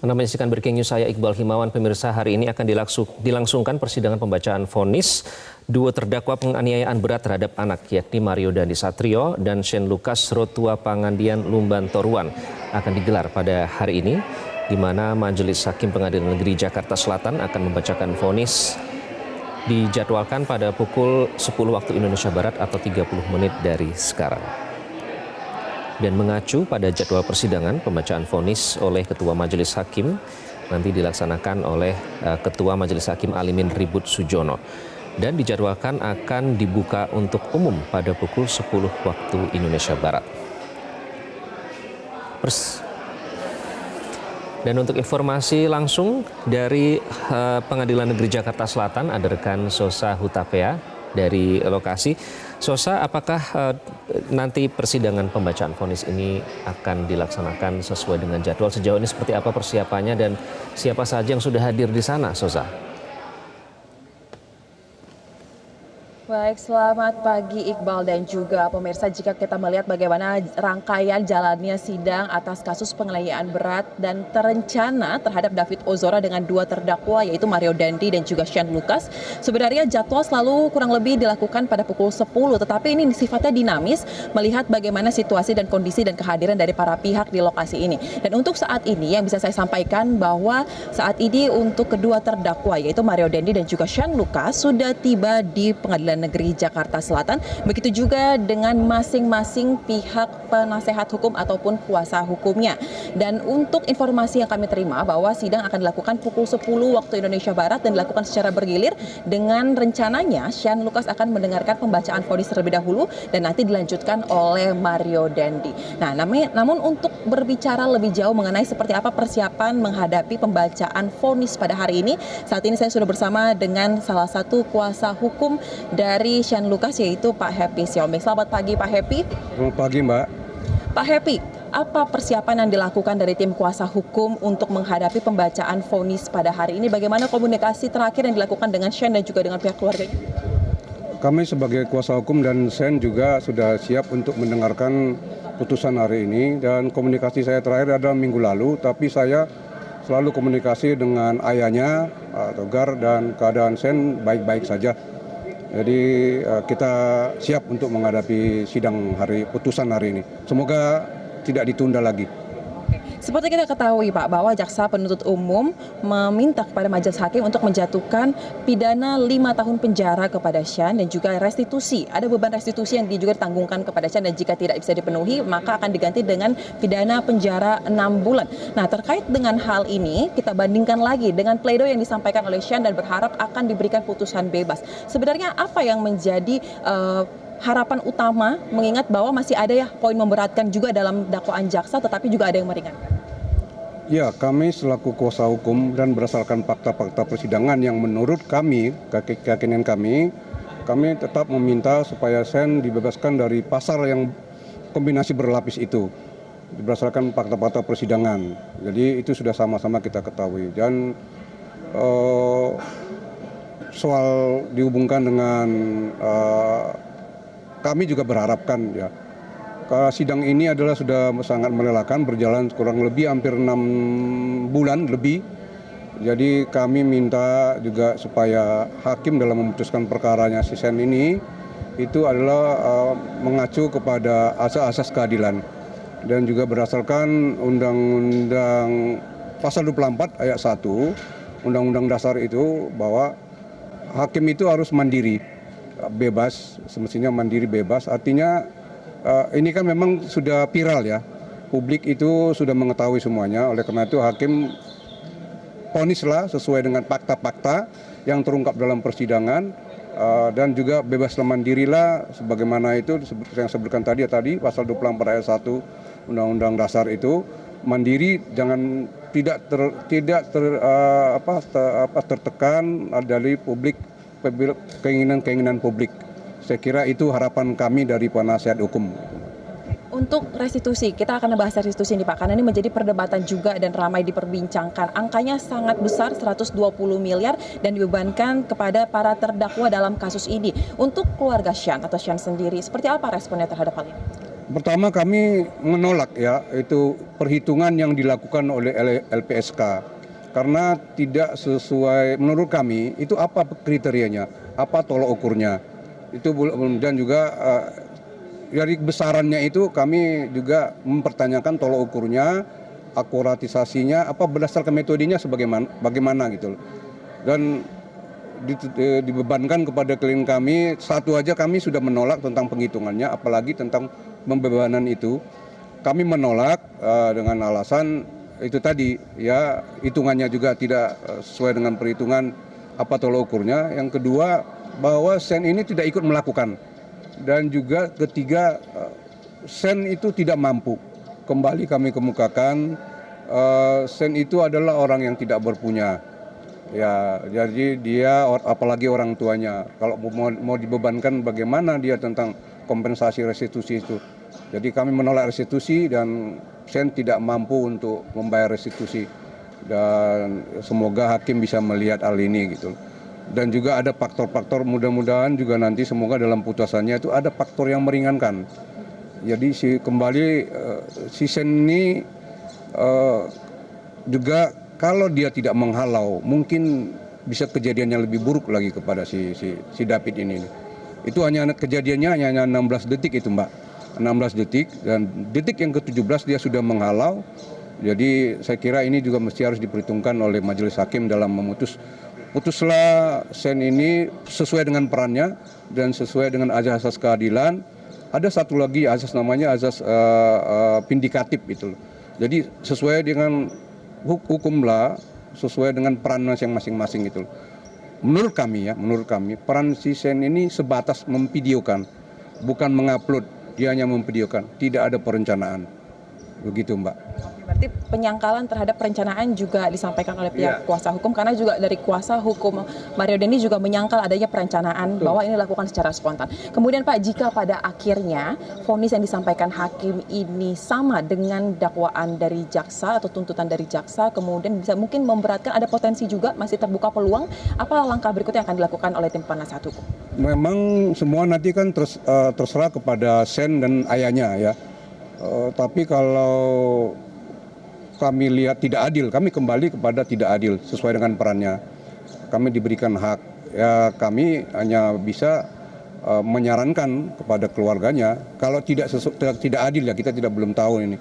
Anda menyaksikan Breaking News, saya Iqbal Himawan. Pemirsa, hari ini akan dilangsungkan persidangan pembacaan vonis dua terdakwa penganiayaan berat terhadap anak, yakni Mario Dandi Satrio dan Shane Lucas Rotua Pangandian Lumban Toruan. Akan digelar pada hari ini, di mana Majelis Hakim Pengadilan Negeri Jakarta Selatan akan membacakan vonis. Dijadwalkan pada pukul 10 waktu Indonesia Barat atau 30 menit dari sekarang. Dan mengacu pada jadwal persidangan, pembacaan vonis oleh Ketua Majelis Hakim nanti dilaksanakan oleh Ketua Majelis Hakim Alimin Ribut Sujono. Dan dijadwalkan akan dibuka untuk umum pada pukul 10 waktu Indonesia Barat. Dan untuk informasi langsung dari Pengadilan Negeri Jakarta Selatan, ada rekan Sosa Hutapea dari lokasi. Sosa, apakah nanti persidangan pembacaan vonis ini akan dilaksanakan sesuai dengan jadwal? Sejauh ini seperti apa persiapannya dan siapa saja yang sudah hadir di sana, Sosa? Baik, selamat pagi Iqbal dan juga pemirsa. Jika kita melihat bagaimana rangkaian jalannya sidang atas kasus penganiayaan berat dan terencana terhadap David Ozora dengan dua terdakwa yaitu Mario Dandi dan juga Shane Lucas, sebenarnya jadwal selalu kurang lebih dilakukan pada pukul 10, tetapi ini sifatnya dinamis melihat bagaimana situasi dan kondisi dan kehadiran dari para pihak di lokasi ini. Dan untuk saat ini yang bisa saya sampaikan bahwa saat ini untuk kedua terdakwa yaitu Mario Dandi dan juga Shane Lucas sudah tiba di Pengadilan Negeri Jakarta Selatan. Begitu juga dengan masing-masing pihak penasehat hukum ataupun kuasa hukumnya. Dan untuk informasi yang kami terima bahwa sidang akan dilakukan pukul 10 waktu Indonesia Barat dan dilakukan secara bergilir dengan rencananya Shane Lucas akan mendengarkan pembacaan vonis terlebih dahulu dan nanti dilanjutkan oleh Mario Dandi. Nah, namun untuk berbicara lebih jauh mengenai seperti apa persiapan menghadapi pembacaan vonis pada hari ini, saat ini saya sudah bersama dengan salah satu kuasa hukum dari Shane Lucas yaitu Pak Happy Siombing. Selamat pagi Pak Happy. Selamat pagi Mbak. Pak Happy, apa persiapan yang dilakukan dari tim kuasa hukum untuk menghadapi pembacaan vonis pada hari ini? Bagaimana komunikasi terakhir yang dilakukan dengan Shane dan juga dengan pihak keluarganya? Kami sebagai kuasa hukum dan Shane juga sudah siap untuk mendengarkan putusan hari ini, dan komunikasi saya terakhir adalah minggu lalu, tapi saya selalu komunikasi dengan ayahnya, Togar, dan keadaan Shane baik-baik saja. Jadi kita siap untuk menghadapi sidang putusan hari ini. Semoga tidak ditunda lagi. Seperti kita ketahui Pak, bahwa jaksa penuntut umum meminta kepada majelis hakim untuk menjatuhkan pidana 5 tahun penjara kepada Shane dan juga restitusi. Ada beban restitusi yang juga ditanggungkan kepada Shane dan jika tidak bisa dipenuhi maka akan diganti dengan pidana penjara 6 bulan. Nah, terkait dengan hal ini kita bandingkan lagi dengan pledoi yang disampaikan oleh Shane dan berharap akan diberikan putusan bebas. Sebenarnya apa yang menjadi harapan utama mengingat bahwa masih ada ya poin memberatkan juga dalam dakwaan jaksa tetapi juga ada yang meringankan? Ya, kami selaku kuasa hukum dan berdasarkan fakta-fakta persidangan yang menurut kami, keyakinan kami tetap meminta supaya Shane dibebaskan dari pasal yang kombinasi berlapis itu berdasarkan fakta-fakta persidangan. Jadi itu sudah sama-sama kita ketahui. Dan soal dihubungkan dengan kami juga berharapkan ya, sidang ini adalah sudah sangat melelahkan, berjalan kurang lebih hampir 6 bulan lebih. Jadi kami minta juga supaya hakim dalam memutuskan perkaranya si Shane ini itu adalah mengacu kepada asas-asas keadilan dan juga berdasarkan Undang-Undang Pasal 24 ayat 1 Undang-Undang Dasar itu bahwa hakim itu harus mandiri, bebas, semestinya mandiri bebas. Artinya ini kan memang sudah viral ya, publik itu sudah mengetahui semuanya. Oleh karena itu hakim vonislah sesuai dengan fakta-fakta yang terungkap dalam persidangan, dan juga bebaslah mandirilah sebagaimana itu yang saya sebutkan tadi pasal 24 ayat 1 Undang-Undang Dasar itu, mandiri, jangan tidak tertekan dari publik, keinginan publik. Saya kira itu harapan kami dari penasihat hukum. Untuk restitusi, kita akan bahas restitusi ini Pak, karena ini menjadi perdebatan juga dan ramai diperbincangkan. Angkanya sangat besar, 120 miliar dan dibebankan kepada para terdakwa dalam kasus ini. Untuk keluarga Shane atau Shane sendiri, seperti apa responnya terhadap hal ini? Pertama kami menolak ya itu perhitungan yang dilakukan oleh LPSK karena tidak sesuai menurut kami. Itu apa kriterianya, apa tolok ukurnya itu, dan juga dari besarannya itu kami juga mempertanyakan tolok ukurnya, akuratisasinya, apa berdasarkan metodenya bagaimana gitu. Dan dibebankan kepada klien kami, satu aja kami sudah menolak tentang penghitungannya, apalagi tentang pembebanan itu. Kami menolak dengan alasan itu tadi, ya hitungannya juga tidak sesuai dengan perhitungan apa tolok ukurnya. Yang kedua, bahwa SEN ini tidak ikut melakukan. Dan juga ketiga, SEN itu tidak mampu. Kembali kami kemukakan, SEN itu adalah orang yang tidak berpunya. Ya, jadi dia apalagi orang tuanya. Kalau mau dibebankan bagaimana dia tentang kompensasi restitusi itu. Jadi kami menolak restitusi dan SEN tidak mampu untuk membayar restitusi. Dan semoga hakim bisa melihat hal ini gitu. Dan juga ada faktor-faktor, mudah-mudahan juga nanti semoga dalam putusannya itu ada faktor yang meringankan. Jadi si SEN ini juga kalau dia tidak menghalau, mungkin bisa kejadian yang lebih buruk lagi kepada si David ini. Itu kejadiannya hanya 16 detik itu, Mbak. 16 detik, dan detik yang ke-17 dia sudah menghalau. Jadi saya kira ini juga mesti harus diperhitungkan oleh majelis hakim dalam putuslah SEN ini sesuai dengan perannya dan sesuai dengan azas keadilan. Ada satu lagi azas namanya azas vindikatif itu. Jadi sesuai dengan hukumlah, sesuai dengan peran masing-masing itu. Menurut kami peran si SEN ini sebatas memvideokan, bukan mengupload. Dia hanya memvideokan, tidak ada perencanaan. Begitu, Mbak. Berarti penyangkalan terhadap perencanaan juga disampaikan oleh pihak kuasa hukum, karena juga dari kuasa hukum Mario Dendi juga menyangkal adanya perencanaan. Betul. Bahwa ini dilakukan secara spontan. Kemudian Pak, jika pada akhirnya vonis yang disampaikan hakim ini sama dengan dakwaan dari jaksa atau tuntutan dari jaksa, kemudian bisa mungkin memberatkan, ada potensi juga masih terbuka peluang, apa langkah berikutnya yang akan dilakukan oleh tim penasihat hukum? Memang semua nanti kan terserah kepada SEN dan ayahnya ya. Tapi kalau kami lihat tidak adil, kami kembali kepada tidak adil sesuai dengan perannya. Kami diberikan hak, ya kami hanya bisa menyarankan kepada keluarganya. Kalau tidak adil ya kita belum tahu ini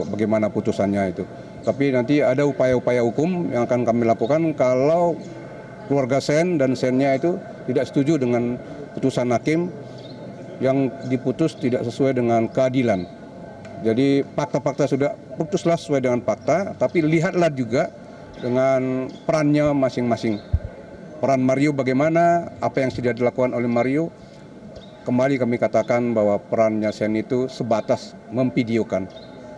bagaimana putusannya itu. Tapi nanti ada upaya-upaya hukum yang akan kami lakukan kalau keluarga SEN dan SEN-nya itu tidak setuju dengan putusan hakim yang diputus tidak sesuai dengan keadilan. Jadi fakta-fakta sudah putuslah sesuai dengan fakta, tapi lihatlah juga dengan perannya masing-masing. Peran Mario bagaimana, apa yang sudah dilakukan oleh Mario. Kembali kami katakan bahwa perannya SEN itu sebatas memvideokan.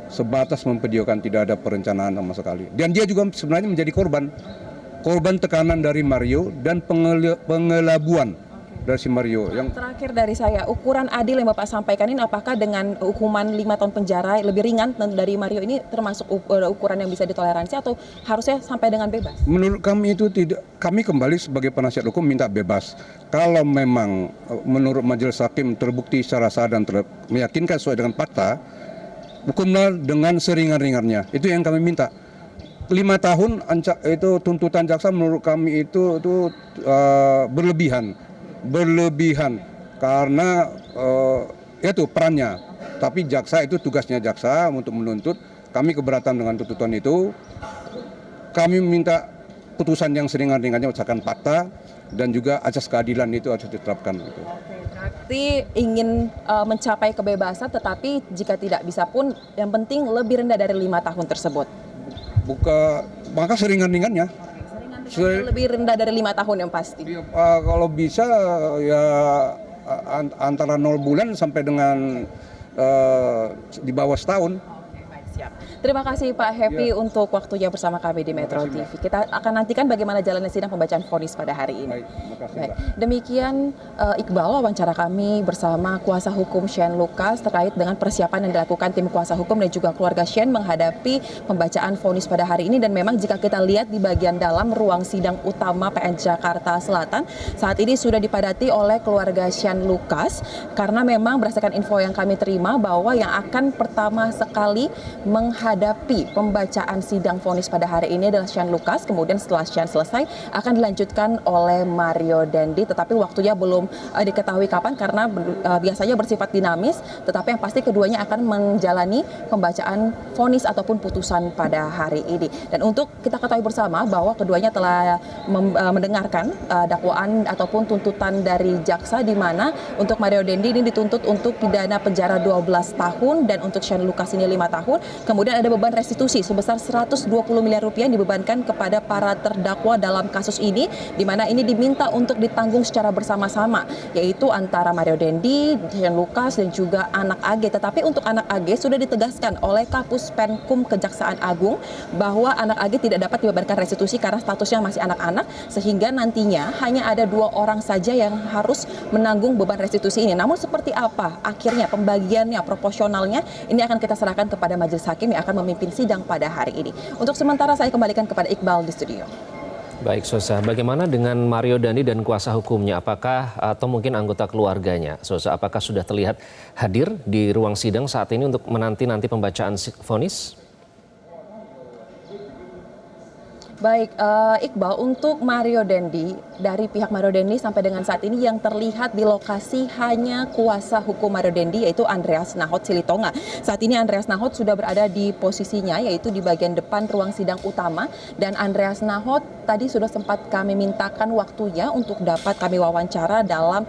Tidak ada perencanaan sama sekali. Dan dia juga sebenarnya menjadi korban tekanan dari Mario dan pengelabuan dari si Mario. Yang terakhir dari saya, ukuran adil yang Bapak sampaikan ini apakah dengan hukuman 5 tahun penjara lebih ringan dari Mario ini termasuk ukuran yang bisa ditoleransi atau harusnya sampai dengan bebas? Menurut kami itu tidak. Kami kembali sebagai penasihat hukum minta bebas. Kalau memang menurut majelis hakim terbukti secara sah dan meyakinkan sesuai dengan fakta, hukumlah dengan seringan-ringannya. Itu yang kami minta. 5 tahun itu tuntutan jaksa menurut kami itu berlebihan karena itu perannya. Tapi jaksa itu tugasnya jaksa untuk menuntut. Kami keberatan dengan tuntutan itu. Kami minta putusan yang seringan-ringannya berdasarkan fakta dan juga asas keadilan itu harus diterapkan. Oke, berarti ingin mencapai kebebasan, tetapi jika tidak bisa pun yang penting lebih rendah dari 5 tahun tersebut. Maka seringan-ringannya. Lebih rendah dari 5 tahun yang pasti. Kalau bisa ya antara 0 bulan sampai dengan di bawah setahun. Oke, baik, siap. Terima kasih Pak Happy untuk waktunya bersama kami di Metro TV. Kita akan nantikan bagaimana jalannya sidang pembacaan vonis pada hari ini. Baik, makasih, Baik. Mbak. Demikian Iqbal wawancara kami bersama kuasa hukum Shane Lucas terkait dengan persiapan yang dilakukan tim kuasa hukum dan juga keluarga Shane menghadapi pembacaan vonis pada hari ini. Dan memang jika kita lihat di bagian dalam ruang sidang utama PN Jakarta Selatan saat ini sudah dipadati oleh keluarga Shane Lucas karena memang berdasarkan info yang kami terima bahwa yang akan pertama sekali menghadapi pembacaan sidang vonis pada hari ini adalah Shane Lucas. Kemudian setelah Shane selesai akan dilanjutkan oleh Mario Dandi, tetapi waktunya belum diketahui kapan karena biasanya bersifat dinamis. Tetapi yang pasti keduanya akan menjalani pembacaan vonis ataupun putusan pada hari ini. Dan untuk kita ketahui bersama bahwa keduanya telah mendengarkan dakwaan ataupun tuntutan dari jaksa, di mana untuk Mario Dandi ini dituntut untuk pidana penjara 12 tahun dan untuk Shane Lucas ini 5 tahun. Kemudian ada beban restitusi sebesar 120 miliar rupiah yang dibebankan kepada para terdakwa dalam kasus ini, di mana ini diminta untuk ditanggung secara bersama-sama, yaitu antara Mario Dandi, Shane Lucas dan juga anak AG. Tetapi untuk anak AG sudah ditegaskan oleh Kapus Penkum Kejaksaan Agung bahwa anak AG tidak dapat dibebankan restitusi karena statusnya masih anak-anak, sehingga nantinya hanya ada 2 orang saja yang harus menanggung beban restitusi ini. Namun seperti apa akhirnya pembagiannya, proporsionalnya, ini akan kita serahkan kepada majelis hakim yang akan memimpin sidang pada hari ini. Untuk sementara saya kembalikan kepada Iqbal di studio. Baik, Sosa. Bagaimana dengan Mario Dandi dan kuasa hukumnya? Apakah atau mungkin anggota keluarganya, Sosa, apakah sudah terlihat hadir di ruang sidang saat ini untuk menanti pembacaan vonis? Baik, Iqbal, untuk Mario Dandi, dari pihak Mario Dandi sampai dengan saat ini yang terlihat di lokasi hanya kuasa hukum Mario Dandi, yaitu Andreas Nahot Silitonga. Saat ini Andreas Nahot sudah berada di posisinya, yaitu di bagian depan ruang sidang utama. Dan Andreas Nahot tadi sudah sempat kami mintakan waktunya untuk dapat kami wawancara dalam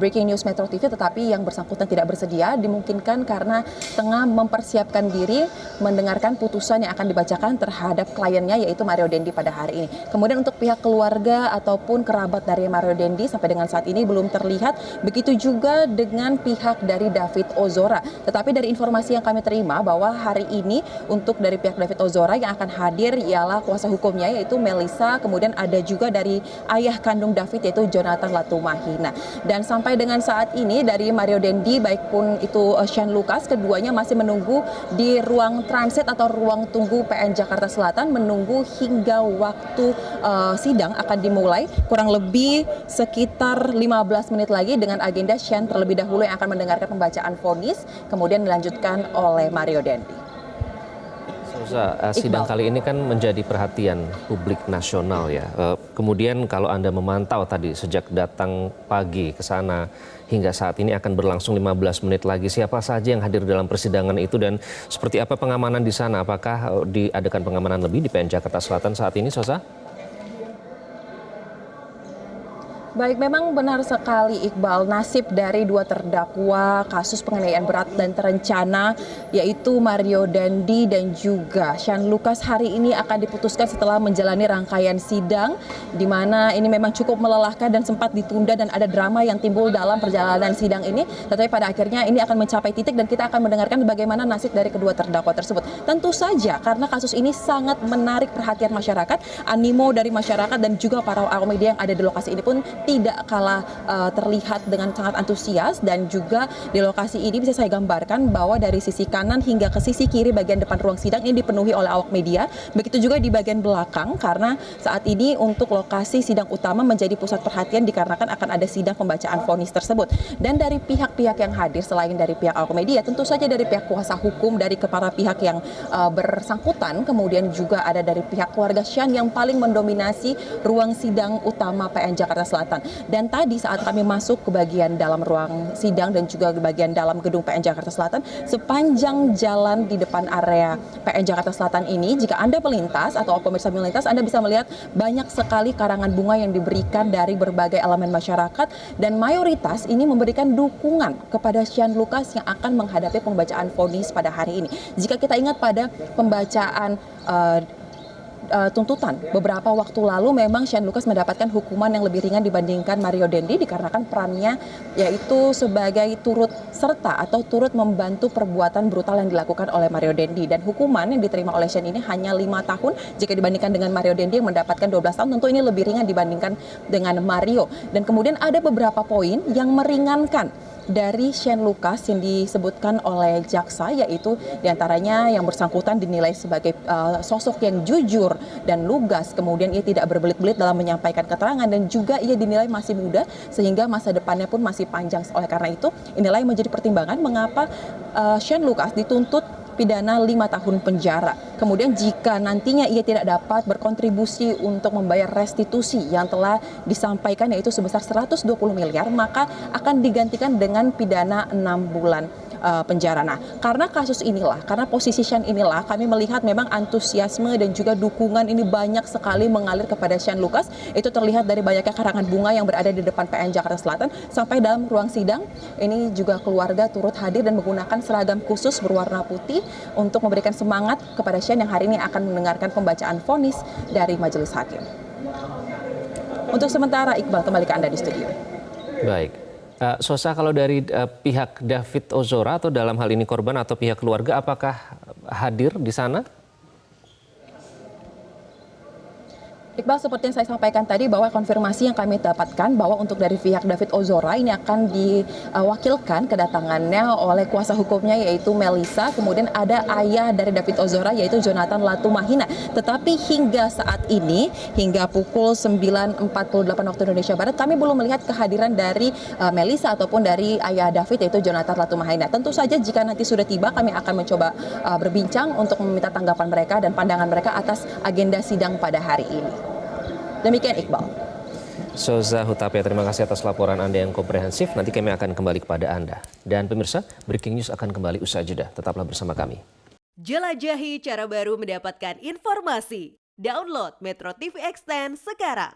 Breaking News Metro TV, tetapi yang bersangkutan tidak bersedia, dimungkinkan karena tengah mempersiapkan diri mendengarkan putusan yang akan dibacakan terhadap kliennya, yaitu Mario Dandi pada hari ini. Kemudian untuk pihak keluarga ataupun kerabat dari Mario Dandi sampai dengan saat ini belum terlihat. Begitu juga dengan pihak dari David Ozora. Tetapi dari informasi yang kami terima bahwa hari ini untuk dari pihak David Ozora yang akan hadir ialah kuasa hukumnya, yaitu Melissa. Kemudian ada juga dari ayah kandung David, yaitu Jonathan Latumahina. Dan sampai dengan saat ini dari Mario Dandi baik pun itu Shane Lucas, keduanya masih menunggu di ruang transit atau ruang tunggu PN Jakarta Selatan, menunggu hingga waktu sidang akan dimulai kurang lebih sekitar 15 menit lagi dengan agenda Shane terlebih dahulu yang akan mendengarkan pembacaan vonis, kemudian dilanjutkan oleh Mario Dandi. Sidang kali ini kan menjadi perhatian publik nasional ya. Kemudian kalau Anda memantau tadi sejak datang pagi ke sana hingga saat ini akan berlangsung 15 menit lagi. Siapa saja yang hadir dalam persidangan itu dan seperti apa pengamanan di sana? Apakah diadakan pengamanan lebih di PN Jakarta Selatan saat ini, Sosa? Baik, memang benar sekali Iqbal, nasib dari 2 terdakwa kasus penganiayaan berat dan terencana yaitu Mario Dandi dan juga Shane Lucas hari ini akan diputuskan setelah menjalani rangkaian sidang, di mana ini memang cukup melelahkan dan sempat ditunda dan ada drama yang timbul dalam perjalanan sidang ini. Tetapi pada akhirnya ini akan mencapai titik dan kita akan mendengarkan bagaimana nasib dari kedua terdakwa tersebut. Tentu saja karena kasus ini sangat menarik perhatian masyarakat, animo dari masyarakat dan juga para awak media yang ada di lokasi ini pun tidak kalah terlihat dengan sangat antusias. Dan juga di lokasi ini bisa saya gambarkan bahwa dari sisi kanan hingga ke sisi kiri bagian depan ruang sidang ini dipenuhi oleh awak media. Begitu juga di bagian belakang karena saat ini untuk lokasi sidang utama menjadi pusat perhatian dikarenakan akan ada sidang pembacaan vonis tersebut. Dan dari pihak-pihak yang hadir selain dari pihak awak media, tentu saja dari pihak kuasa hukum, dari para pihak yang bersangkutan, kemudian juga ada dari pihak keluarga Shane yang paling mendominasi ruang sidang utama PN Jakarta Selatan. Dan tadi saat kami masuk ke bagian dalam ruang sidang dan juga ke bagian dalam gedung PN Jakarta Selatan, sepanjang jalan di depan area PN Jakarta Selatan ini, jika Anda melintas atau pemirsa melintas, Anda bisa melihat banyak sekali karangan bunga yang diberikan dari berbagai elemen masyarakat dan mayoritas ini memberikan dukungan kepada Shane Lucas yang akan menghadapi pembacaan vonis pada hari ini. Jika kita ingat pada pembacaan tuntutan. Beberapa waktu lalu memang Shane Lucas mendapatkan hukuman yang lebih ringan dibandingkan Mario Dendi dikarenakan perannya yaitu sebagai turut serta atau turut membantu perbuatan brutal yang dilakukan oleh Mario Dendi. Dan hukuman yang diterima oleh Shane ini hanya 5 tahun jika dibandingkan dengan Mario Dendi yang mendapatkan 12 tahun. Tentu ini lebih ringan dibandingkan dengan Mario. Dan kemudian ada beberapa poin yang meringankan dari Shane Lucas yang disebutkan oleh jaksa, yaitu diantaranya yang bersangkutan dinilai sebagai sosok yang jujur dan lugas, kemudian ia tidak berbelit-belit dalam menyampaikan keterangan dan juga ia dinilai masih muda sehingga masa depannya pun masih panjang. Oleh karena itu inilah yang menjadi pertimbangan mengapa Shane Lucas dituntut pidana 5 tahun penjara. Kemudian jika nantinya ia tidak dapat berkontribusi untuk membayar restitusi yang telah disampaikan yaitu sebesar 120 miliar, maka akan digantikan dengan pidana 6 bulan penjara. Nah, karena kasus inilah, karena posisi Shane inilah, kami melihat memang antusiasme dan juga dukungan ini banyak sekali mengalir kepada Shane Lucas. Itu terlihat dari banyaknya karangan bunga yang berada di depan PN Jakarta Selatan sampai dalam ruang sidang. Ini juga keluarga turut hadir dan menggunakan seragam khusus berwarna putih untuk memberikan semangat kepada Shane yang hari ini akan mendengarkan pembacaan vonis dari majelis hakim. Untuk sementara, Iqbal, kembali ke Anda di studio. Baik. Sosa, kalau dari pihak David Ozora atau dalam hal ini korban atau pihak keluarga, apakah hadir di sana? Iqbal, seperti yang saya sampaikan tadi bahwa konfirmasi yang kami dapatkan bahwa untuk dari pihak David Ozora ini akan diwakilkan kedatangannya oleh kuasa hukumnya yaitu Melissa, kemudian ada ayah dari David Ozora yaitu Jonathan Latumahina. Tetapi hingga saat ini, hingga pukul 9.48 waktu Indonesia Barat, kami belum melihat kehadiran dari Melissa ataupun dari ayah David yaitu Jonathan Latumahina. Tentu saja jika nanti sudah tiba kami akan mencoba berbincang untuk meminta tanggapan mereka dan pandangan mereka atas agenda sidang pada hari ini. Demikian Iqbal. Soza Hutapea, terima kasih atas laporan Anda yang komprehensif. Nanti kami akan kembali kepada Anda. Dan pemirsa, Breaking News akan kembali usai jeda. Tetaplah bersama kami. Jelajahi cara baru mendapatkan informasi. Download Metro TV Extend sekarang.